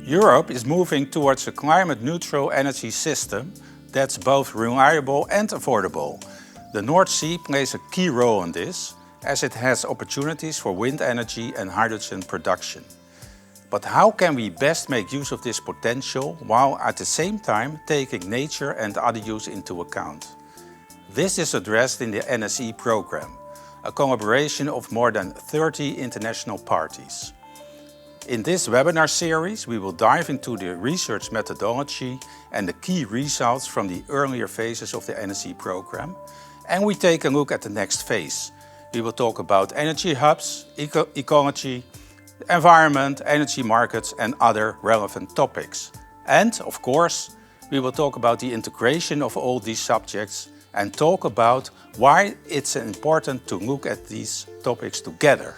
Europe is moving towards a climate-neutral energy system that's both reliable and affordable. The North Sea plays a key role in this, as it has opportunities for wind energy and hydrogen production. But how can we best make use of this potential while at the same time taking nature and other use into account? This is addressed in the NSE program, a collaboration of more than 30 international parties. In this webinar series, we will dive into the research methodology and the key results from the earlier phases of the NSE program. And we take a look at the next phase. We will talk about energy hubs, ecology, environment, energy markets and other relevant topics. And, of course, we will talk about the integration of all these subjects and talk about why it's important to look at these topics together.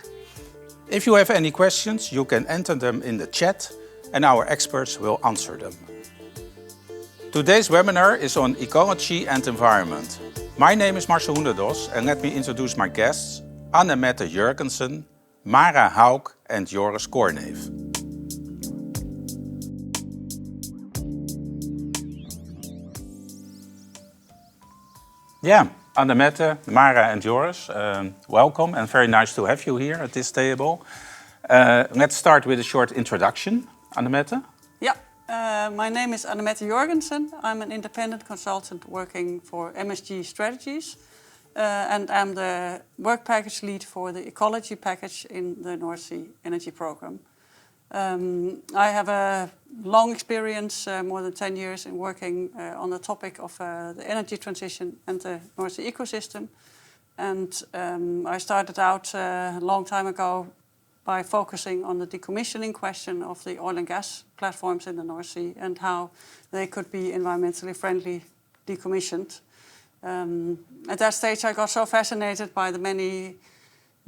If you have any questions, you can enter them in the chat and our experts will answer them. Today's webinar is on ecology and environment. My name is Marcel Hoenderdos and let me introduce my guests, Anne-Mette Jørgenson, Mara Hauck and Joris Koornneef. Yeah. Anne-Mette, Mara and Joris, welcome and very nice to have you here at this table. Let's start with a short introduction. Anne-Mette? Yeah, my name is Anne-Mette Jørgenson. I'm an independent consultant working for MSG Strategies and I'm the work package lead for the ecology package in the North Sea Energy Program. I have a long experience, more than 10 years, in working on the topic of the energy transition and the North Sea ecosystem. And I started out a long time ago by focusing on the decommissioning question of the oil and gas platforms in the North Sea and how they could be environmentally friendly decommissioned. At that stage I got so fascinated by the many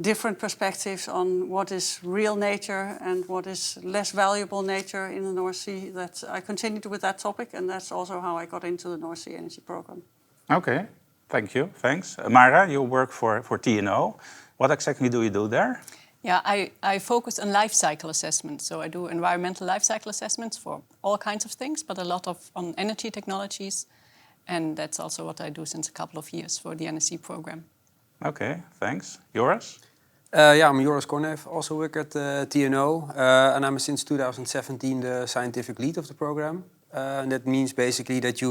different perspectives on what is real nature and what is less valuable nature in the North Sea that I continued with that topic, and that's also how I got into the North Sea Energy Program. Okay, thank you, thanks. Mara, you work for TNO. What exactly do you do there? Yeah, I focus on life cycle assessment. So I do environmental life cycle assessments for all kinds of things, but a lot on energy technologies. And that's also what I do since a couple of years for the NSE program. Okay, thanks. Joris? Yeah, I'm Joris Koornneef, also work at TNO, and I'm since 2017 the scientific lead of the program. And that means basically that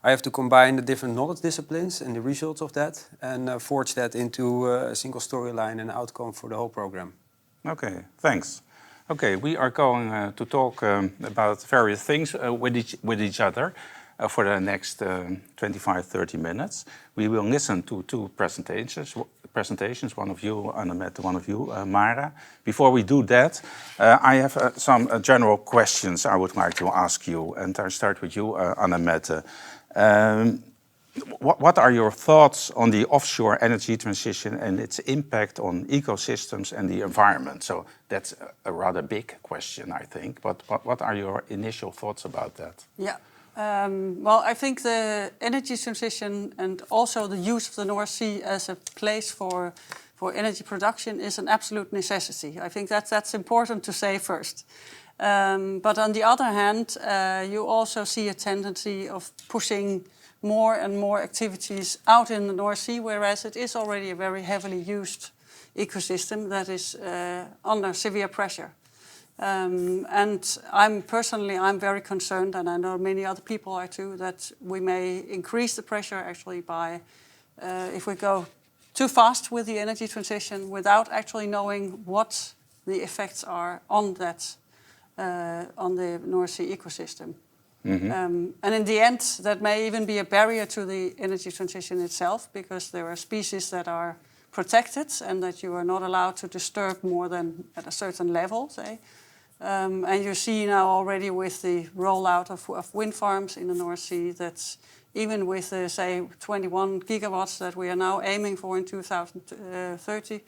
I have to combine the different knowledge disciplines and the results of that and forge that into a single storyline and outcome for the whole program. Okay, thanks. Okay, we are going to talk about various things with each other. For the next 25-30 minutes. We will listen to two presentations, one of you, Anne-Mette, one of you, Mara. Before we do that, I have some general questions I would like to ask you, and I'll start with you, Anne-Mette. What are your thoughts on the offshore energy transition and its impact on ecosystems and the environment? So that's a rather big question, I think, but what are your initial thoughts about that? Yeah. Well, I think the energy transition and also the use of the North Sea as a place for energy production is an absolute necessity. I think that's important to say first. But on the other hand, you also see a tendency of pushing more and more activities out in the North Sea, whereas it is already a very heavily used ecosystem that is under severe pressure. And I'm very concerned, and I know many other people are too, that we may increase the pressure actually by, if we go too fast with the energy transition without actually knowing what the effects are on that, on the North Sea ecosystem. Mm-hmm. And in the end, that may even be a barrier to the energy transition itself, because there are species that are protected and that you are not allowed to disturb more than at a certain level, say. And you see now already with the rollout of wind farms in the North Sea that even with, say, 21 gigawatts that we are now aiming for in 2030,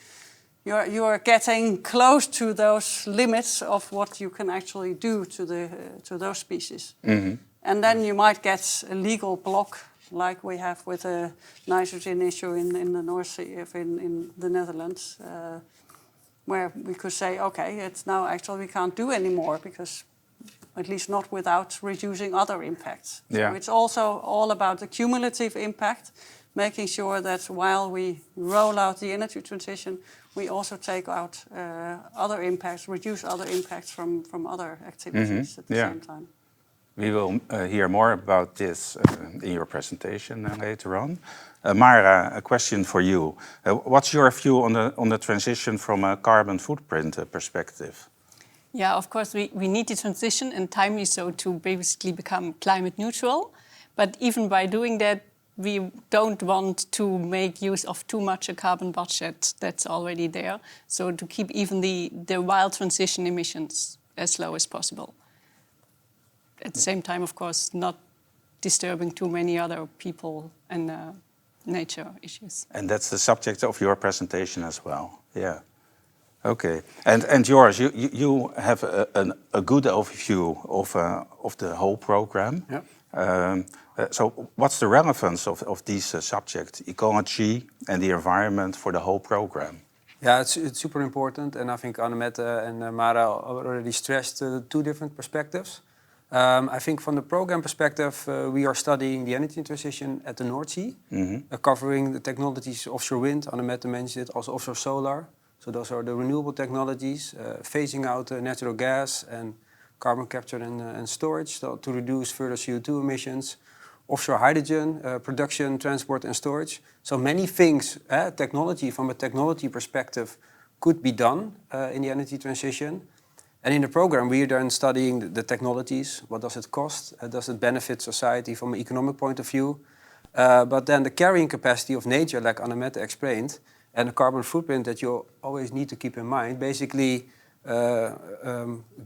you are getting close to those limits of what you can actually do to those species. Mm-hmm. And then you might get a legal block like we have with a nitrogen issue in the North Sea, in the Netherlands, where we could say, okay, it's now actually we can't do anymore because at least not without reducing other impacts. Yeah. So it's also all about the cumulative impact, making sure that while we roll out the energy transition, we also take out other impacts, reduce other impacts from other activities at the same time. We will hear more about this in your presentation later on. Mara, a question for you. What's your view on the transition from a carbon footprint perspective? Yeah, of course, we need to transition, and timely so, to basically become climate neutral. But even by doing that, we don't want to make use of too much a carbon budget that's already there. So to keep even the wild transition emissions as low as possible. At the same time, of course, not disturbing too many other people and nature issues. And that's the subject of your presentation as well. Yeah. Okay. And Joris, you have a good overview of the whole program. Yeah. So what's the relevance of these subjects, ecology and the environment, for the whole program? Yeah, it's super important, and I think Anne-Mette and Mara already stressed two different perspectives. I think from the program perspective, we are studying the energy transition at the North Sea, covering the technologies offshore wind, Anne-Mette mentioned it, also offshore solar. So those are the renewable technologies, phasing out natural gas and carbon capture and storage to reduce further CO2 emissions, offshore hydrogen, production, transport and storage. So many things, technology from a technology perspective could be done in the energy transition. And in the program, we are then studying the technologies. What does it cost? Does it benefit society from an economic point of view? But then the carrying capacity of nature, like Anne-Mette explained, and the carbon footprint that you always need to keep in mind, basically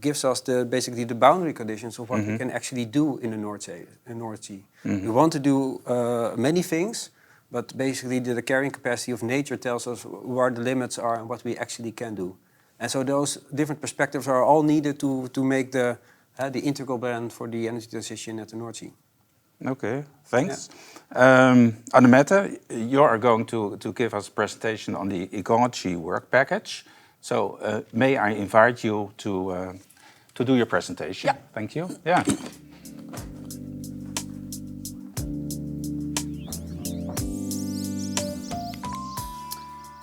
gives us basically the boundary conditions of what we can actually do in the North Sea. We want to do many things, but basically the carrying capacity of nature tells us where the limits are and what we actually can do. And so those different perspectives are all needed to make the integral plan for the energy transition at the North Sea. Okay, thanks. Yeah. Anne-Mette, you are going to give us a presentation on the ecology work package. So may I invite you to do your presentation? Yeah. Thank you. Yeah.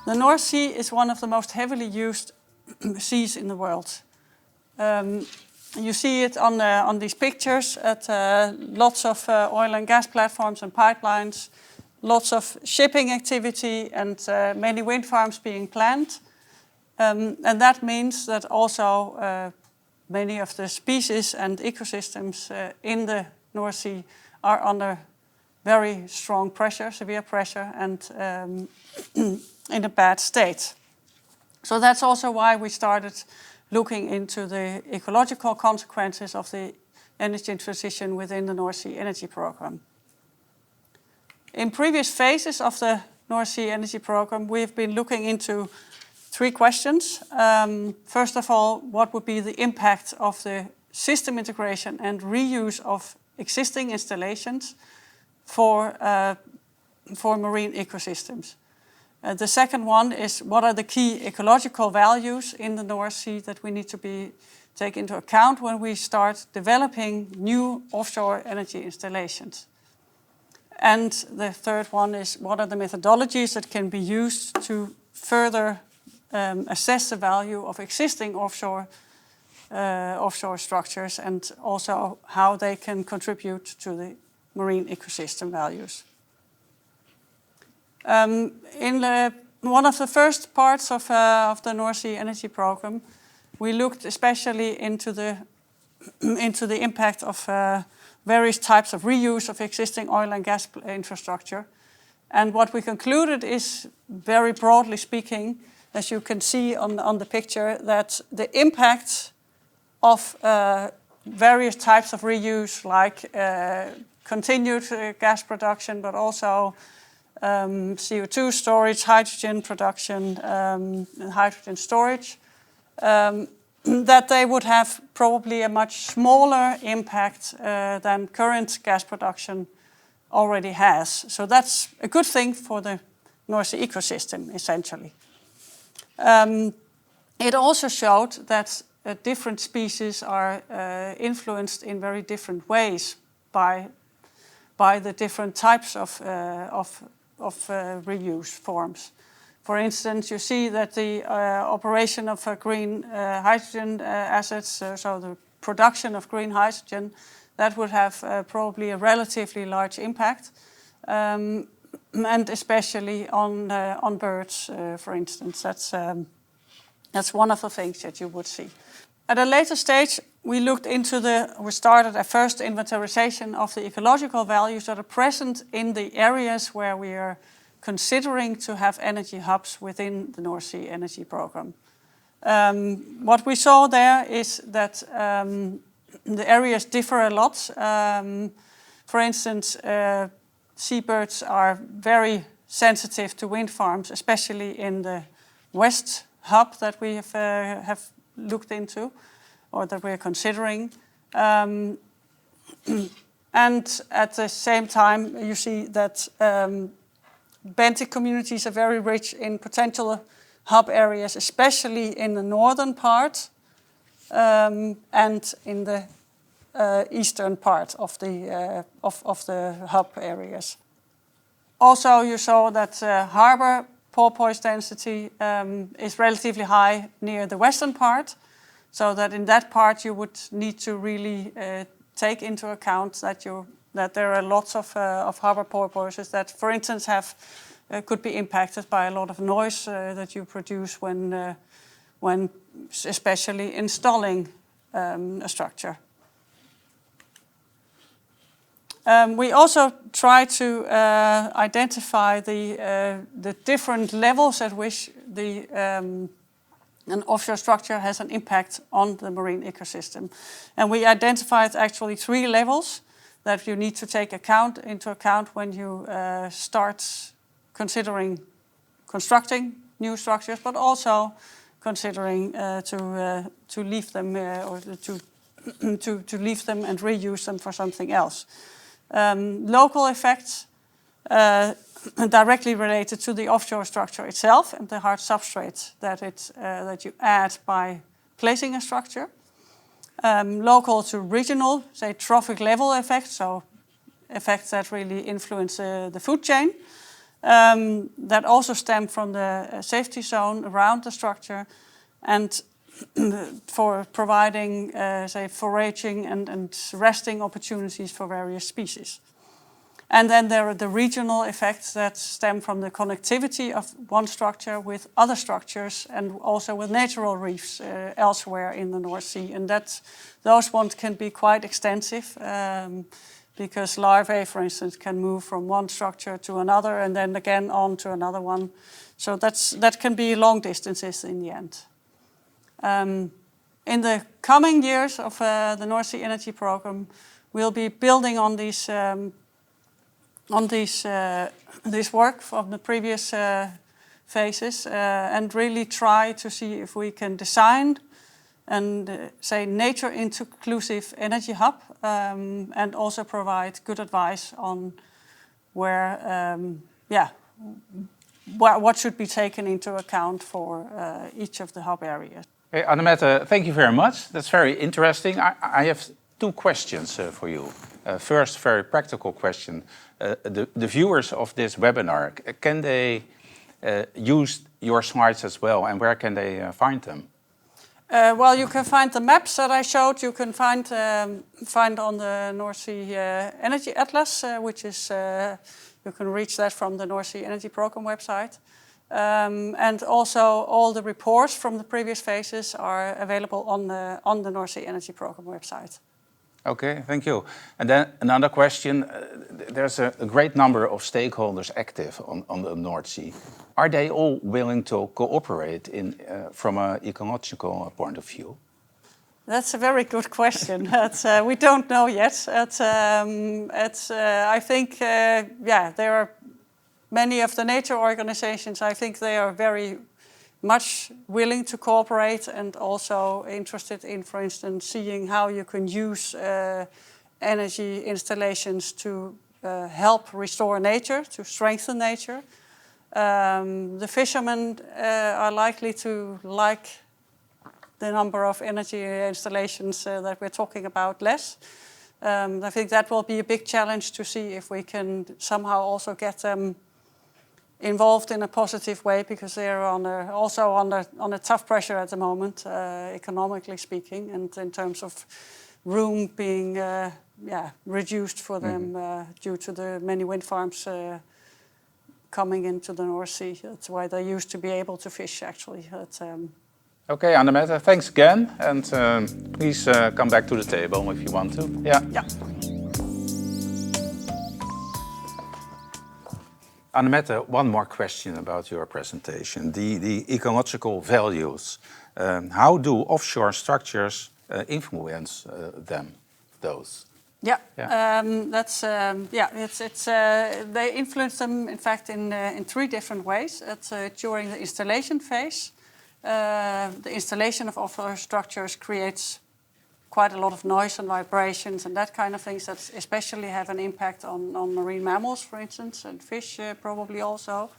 The North Sea is one of the most heavily used seas in the world. You see it on these pictures at lots of oil and gas platforms and pipelines, lots of shipping activity and many wind farms being planned. And that means that also many of the species and ecosystems in the North Sea are under very strong pressure, severe pressure, and in a bad state. So that's also why we started looking into the ecological consequences of the energy transition within the North Sea Energy Programme. In previous phases of the North Sea Energy Programme, we've been looking into three questions. First of all, what would be the impact of the system integration and reuse of existing installations for marine ecosystems? The second one is, what are the key ecological values in the North Sea that we need to take into account when we start developing new offshore energy installations? And the third one is, what are the methodologies that can be used to further assess the value of existing offshore structures, and also how they can contribute to the marine ecosystem values. In one of the first parts of the North Sea Energy Programme, we looked especially into the impact of various types of reuse of existing oil and gas infrastructure. And what we concluded is, very broadly speaking, as you can see on the picture, that the impact of various types of reuse, like continued gas production, but also CO2 storage, hydrogen production, and hydrogen storage, that they would have probably a much smaller impact than current gas production already has. So that's a good thing for the North Sea ecosystem, essentially. It also showed that different species are influenced in very different ways by the different types of reuse forms. For instance, you see that the operation of green hydrogen assets, so the production of green hydrogen, that would have probably a relatively large impact, and especially on birds, for instance. That's one of the things that you would see. At a later stage, we started a first inventarization of the ecological values that are present in the areas where we are considering to have energy hubs within the North Sea Energy Programme. What we saw there is that the areas differ a lot. For instance, seabirds are very sensitive to wind farms, especially in the West Hub that we have looked into, or that we're considering. And at the same time, you see that benthic communities are very rich in potential hub areas, especially in the northern part and in the eastern part of the hub areas. Also, you saw that harbour porpoise density is relatively high near the western part, so that in that part you would need to really take into account that there are lots of harbour porpoises that, for instance, could be impacted by a lot of noise that you produce when especially installing a structure. We also try to identify the different levels at which an offshore structure has an impact on the marine ecosystem. And we identified actually 3 levels that you need to take into account when you start considering constructing new structures, but also considering to leave them or to leave them and reuse them for something else. Local effects directly related to the offshore structure itself and the hard substrate that you add by placing a structure. Local to regional, say trophic level effects, so effects that really influence the food chain, that also stem from the safety zone around the structure, and for providing, say, foraging and resting opportunities for various species. And then there are the regional effects that stem from the connectivity of one structure with other structures and also with natural reefs elsewhere in the North Sea. And those ones can be quite extensive because larvae, for instance, can move from one structure to another and then again on to another one. So that can be long distances in the end. In the coming years of the North Sea Energy Programme, we'll be building on this work from the previous phases and really try to see if we can design and say nature inclusive energy hub and also provide good advice on where what should be taken into account for each of the hub areas. Hey, Anne-Mette, thank you very much. That's very interesting. I have 2 questions for you. First, very practical question. The viewers of this webinar, can they use your slides as well, and where can they find them? Well, you can find the maps that I showed. You can find on the North Sea Energy Atlas, which is you can reach that from the North Sea Energy Programme website. And also all the reports from the previous phases are available on the North Sea Energy Programme website. Okay, thank you. And then another question. There's a great number of stakeholders active on the North Sea. Are they all willing to cooperate from an ecological point of view? That's a very good question. We don't know yet. I think, there are many of the nature organizations, I think they are very much willing to cooperate and also interested in, for instance, seeing how you can use energy installations to help restore nature, to strengthen nature. The fishermen are likely to like the number of energy installations that we're talking about less. I think that will be a big challenge to see if we can somehow also get them involved in a positive way, because they're also under tough pressure at the moment, economically speaking, and in terms of room being reduced for them due to the many wind farms coming into the North Sea. That's why they used to be able to fish, actually. Okay, Anne-Mette, thanks again, and please come back to the table if you want to. Yeah. Anne-Mette, one more question about your presentation. The ecological values. How do offshore structures influence those? Yeah. They influence them, in fact, in three different ways. It's during the installation phase. The installation of offshore structures creates quite a lot of noise and vibrations and that kind of things that especially have an impact on marine mammals, for instance, and fish probably also.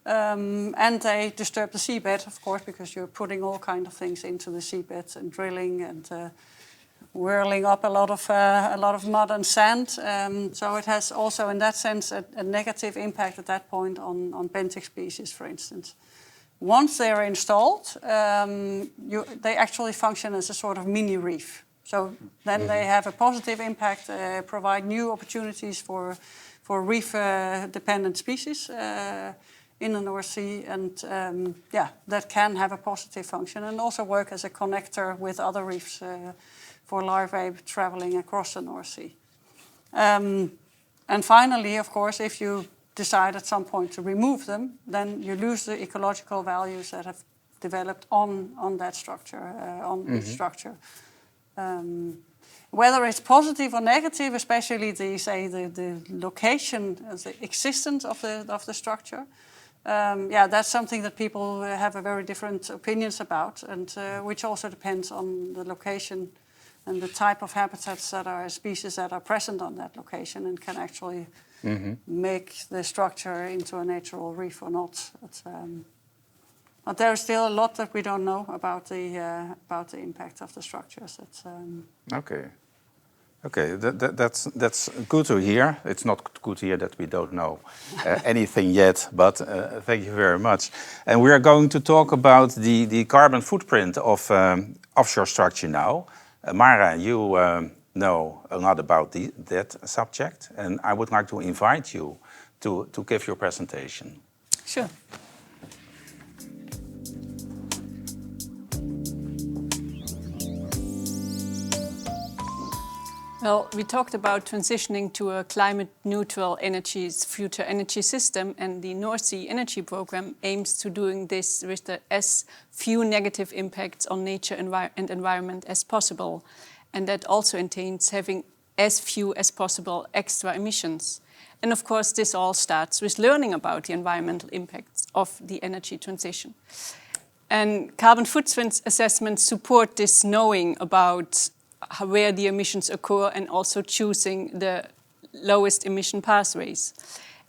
And they disturb the seabed, of course, because you're putting all kind of things into the seabed and drilling and whirling up a lot of mud and sand. So it has also, in that sense, a negative impact at that point on benthic species, for instance. Once they're installed, they actually function as a sort of mini reef. So then they have a positive impact, provide new opportunities for reef-dependent species in the North Sea, and that can have a positive function and also work as a connector with other reefs for larvae traveling across the North Sea. And finally, of course, if you decide at some point to remove them, then you lose the ecological values that have developed on that structure, the structure. Whether it's positive or negative, especially the location, the existence of the structure, that's something that people have a very different opinions about, and which also depends on the location and the type of habitats that are species that are present on that location and can actually make the structure into a natural reef or not. But there's still a lot that we don't know about the impact of the structures. Okay, that's good to hear. It's not good to hear that we don't know anything yet, but thank you very much. And we are going to talk about the carbon footprint of offshore structure now. Mara, you know a lot about that subject, and I would like to invite you to give your presentation. Sure. Well, we talked about transitioning to a climate-neutral future energy system, and the North Sea Energy Programme aims to doing this with as few negative impacts on nature and environment as possible. And that also entails having as few as possible extra emissions. And of course, this all starts with learning about the environmental impacts of the energy transition. And carbon footprint assessments support this knowing about where the emissions occur and also choosing the lowest emission pathways.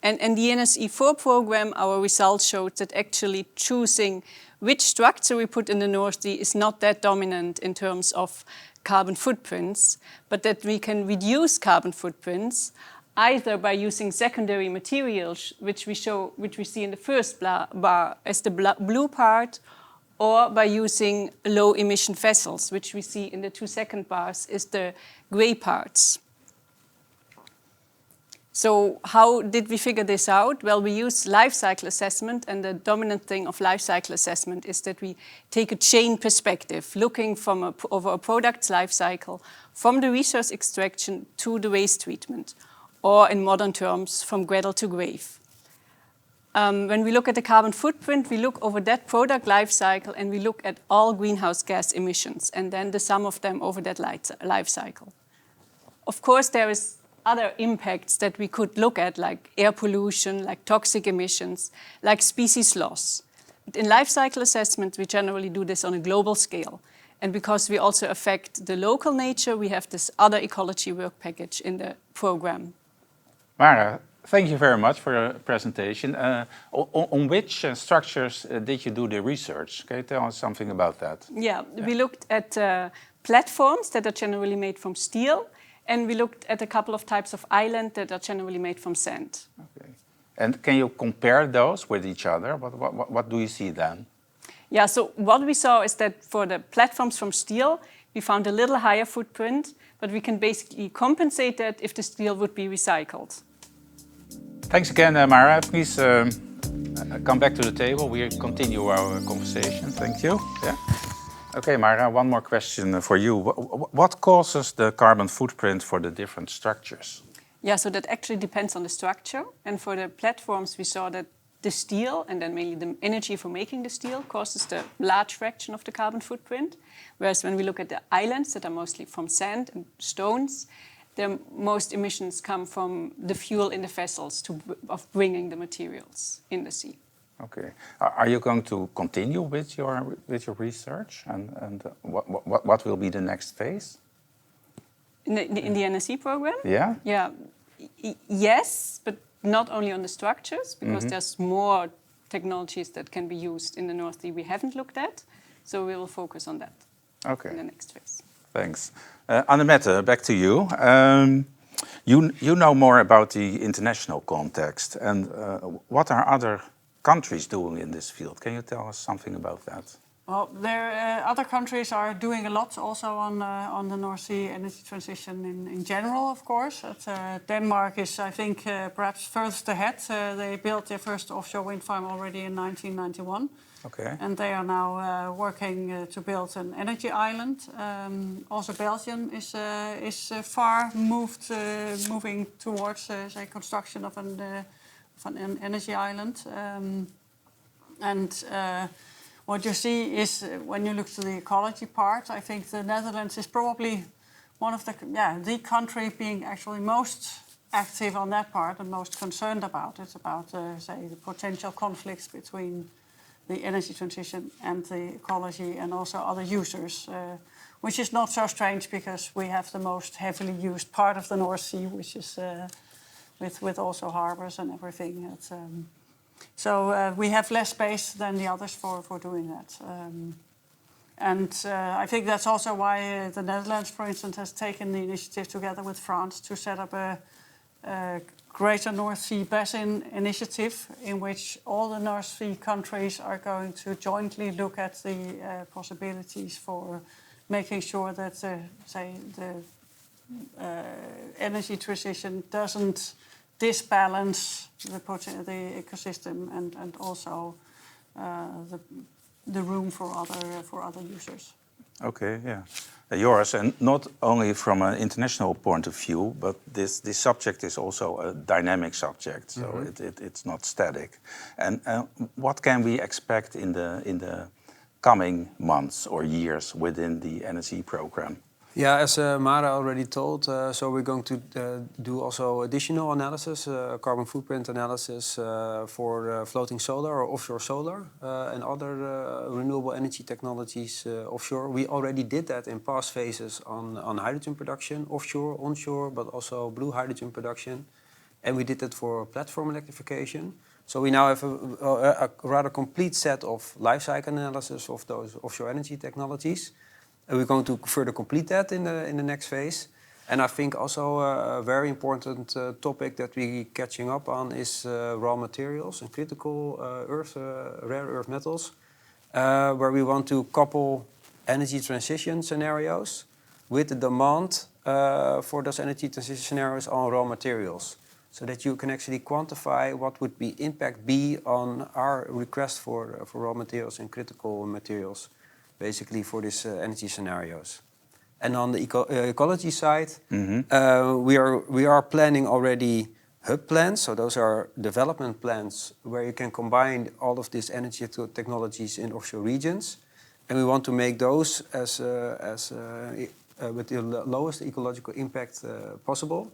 And in the NSE4 program, our results showed that actually choosing which structure we put in the North Sea is not that dominant in terms of carbon footprints, but that we can reduce carbon footprints either by using secondary materials, which we see in the first bar as the blue part, or by using low-emission vessels, which we see in the 2 second bars is the gray parts. So how did we figure this out? Well, we use life cycle assessment, and the dominant thing of life cycle assessment is that we take a chain perspective, looking over a product's life cycle, from the resource extraction to the waste treatment, or in modern terms, from cradle to grave. When we look at the carbon footprint, we look over that product life cycle and we look at all greenhouse gas emissions and then the sum of them over that life cycle. Of course, there is other impacts that we could look at, like air pollution, like toxic emissions, like species loss. But in life cycle assessment, we generally do this on a global scale. And because we also affect the local nature, we have this other ecology work package in the program. Mara, Thank you very much for your presentation. On which structures did you do the research? Can you tell us something about that? Yeah, we looked at platforms that are generally made from steel, and we looked at a couple of types of island that are generally made from sand. Okay. And can you compare those with each other? What do you see then? Yeah, so what we saw is that for the platforms from steel, we found a little higher footprint, but we can basically compensate that if the steel would be recycled. Thanks again, Mara. Please come back to the table. We continue our conversation. Thank you. Yeah. Okay, Mara, one more question for you. What causes the carbon footprint for the different structures? Yeah, so that actually depends on the structure. And for the platforms, we saw that the steel, and then mainly the energy for making the steel, causes the large fraction of the carbon footprint. Whereas when we look at the islands that are mostly from sand and stones, the most emissions come from the fuel in the vessels of bringing the materials in the sea. Okay. Are you going to continue with your research? And what will be the next phase? In the NSC program? Yeah? Yeah. Yes, but not only on the structures, because there's more technologies that can be used in the North Sea we haven't looked at. So we will focus on that in the next phase. Thanks. Anne-Mette, back to you. You know more about the international context. And what are other countries doing in this field? Can you tell us something about that? Well, other countries are doing a lot also on the North Sea energy transition in general, of course. Denmark is, I think, perhaps furthest ahead. They built their first offshore wind farm already in 1991. Okay. And they are now working to build an energy island. Also, Belgium is far moving towards say construction of an energy island. What you see is when you look to the ecology part, I think the Netherlands is probably one of the country being actually most active on that part and most concerned about it, about say the potential conflicts between the energy transition and the ecology and also other users, which is not so strange because we have the most heavily used part of the North Sea, which is with also harbors and everything. So we have less space than the others for doing that. I think that's also why the Netherlands, for instance, has taken the initiative together with France to set up a Greater North Sea Basin Initiative, in which all the North Sea countries are going to jointly look at the possibilities for making sure that the energy transition doesn't disbalance the ecosystem and also the room for other users. Okay, yeah. Joris, and not only from an international point of view, but this subject is also a dynamic subject, so it's not static. And what can we expect in the coming months or years within the NSE program? Yeah, as Mara already told, so we're going to do also additional analysis, carbon footprint analysis for floating solar or offshore solar and other renewable energy technologies offshore. We already did that in past phases on hydrogen production, offshore, onshore, but also blue hydrogen production. And we did that for platform electrification. So we now have a rather complete set of life cycle analysis of those offshore energy technologies. And we're going to further complete that in the next phase. And I think also a very important topic that we're catching up on is raw materials and critical rare earth metals, where we want to couple energy transition scenarios with the demand for those energy transition scenarios on raw materials, so that you can actually quantify what would the impact be on our request for raw materials and critical materials, basically for these energy scenarios. And on the ecology side, we are planning already hub plans. So those are development plans where you can combine all of these energy technologies in offshore regions. And we want to make those with the lowest ecological impact possible.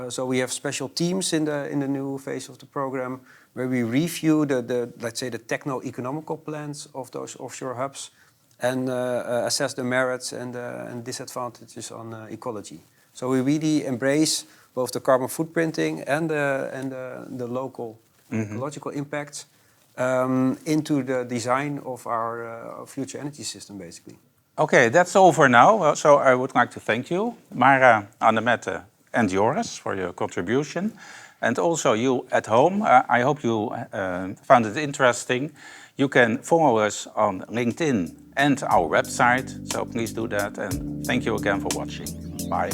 So we have special teams in the new phase of the program where we review let's say the techno-economical plans of those offshore hubs and assess the merits and disadvantages on ecology. So we really embrace both the carbon footprinting and the local ecological impacts into the design of our future energy system, basically. Okay, that's all for now. So I would like to thank you, Mara, Anne-Mette, and Joris, for your contribution. And also you at home, I hope you found it interesting. You can follow us on LinkedIn and our website, so please do that. And thank you again for watching. Bye.